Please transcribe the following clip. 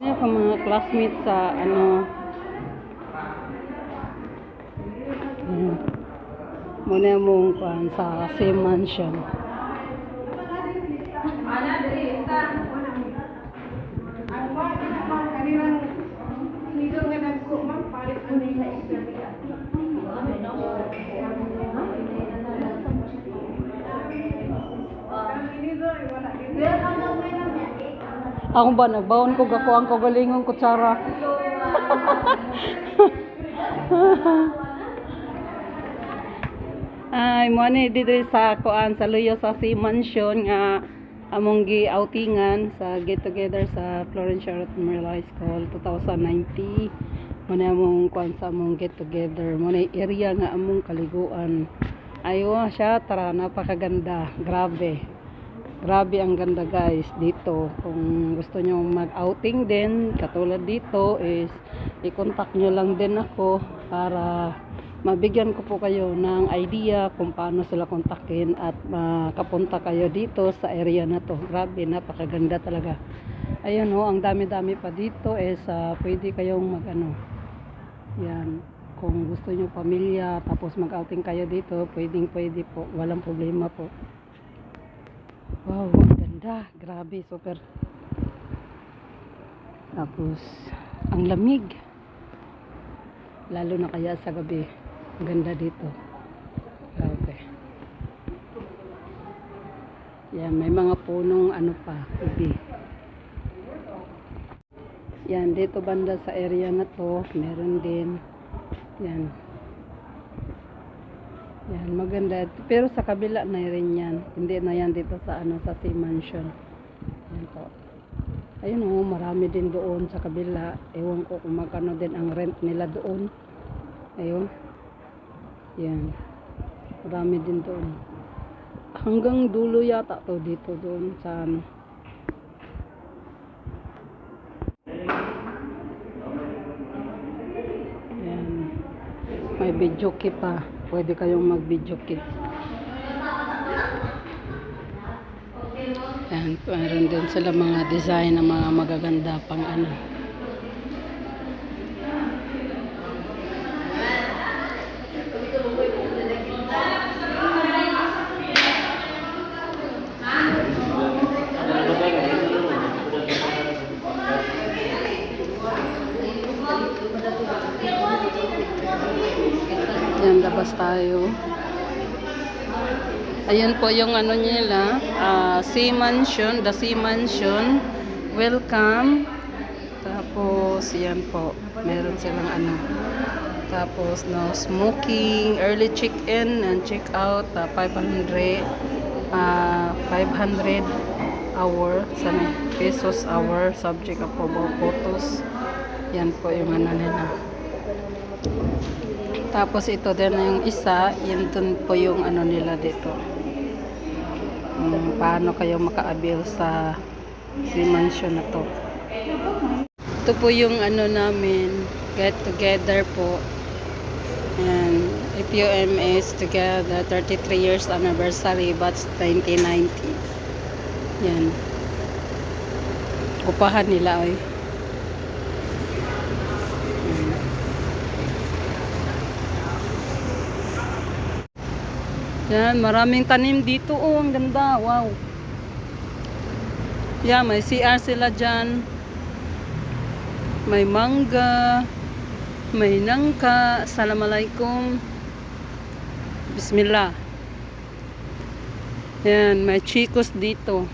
Yan ako mga classmates sa muna mong kuan sa same mansion. Ako ba nagbaon ko gako ang kagalingon kutsara. Ay mo ni dito sa kuan sa Luyo sa si mansion nga among gi-outingan sa get together sa Florencia Rothmere High School 2090. Mo na among kuan sa among get together. Mo na area nga among kaliguan. Ayo siya tara napakaganda. Grabe ang ganda guys dito. Kung gusto nyo mag-outing din, katulad dito is i-contact nyo lang din ako para mabigyan ko po kayo ng idea kung paano sila kontakin at makapunta kayo dito sa area na to. Grabe, napakaganda talaga. Ayun ho, ang dami-dami pa dito is pwede kayong yan. Kung gusto nyo pamilya tapos mag-outing kayo dito, pwede po. Walang problema po. Wow, ang ganda. Grabe, super. Tapos, ang lamig. Lalo na kaya sa gabi. Ang ganda dito. Grabe. Yan, may mga punong ubi. Yan, dito banda sa area na to, meron din. Yan. Yan, maganda. Pero sa kabila na rin yan. Hindi na yan dito sa sa C Mansion. Yan po. Ayun oh, marami din doon sa kabila. Ewan ko kung magkano din ang rent nila doon. Ayun. Yan. Marami din doon. Hanggang dulo yata to dito doon sa Yan. May video pa. Pwede kayong mag-videoke. Yan, meron din sila mga design na mga magaganda pang Yan, labas tayo. Ayan po yung nila, C Mansion, the C Mansion. Welcome. Tapos, yan po. Meron silang Tapos, no smoking, early check-in and check-out, 500 hour, pesos hour, subject of photos. Yan po yung nila. Tapos ito din yung isa, yun dun po yung nila dito. Paano kayo maka-avail sa si mansion na to. Ito po yung namin, get together po. And FUMS together, 33 years anniversary, batch 1990. Yan. Kupahan nila Yan, maraming tanim dito. Oh, ang ganda. Wow. Yan, may CR sila dyan. May mangga. May nangka. Assalamualaikum. Bismillah. Yan, may chikos dito.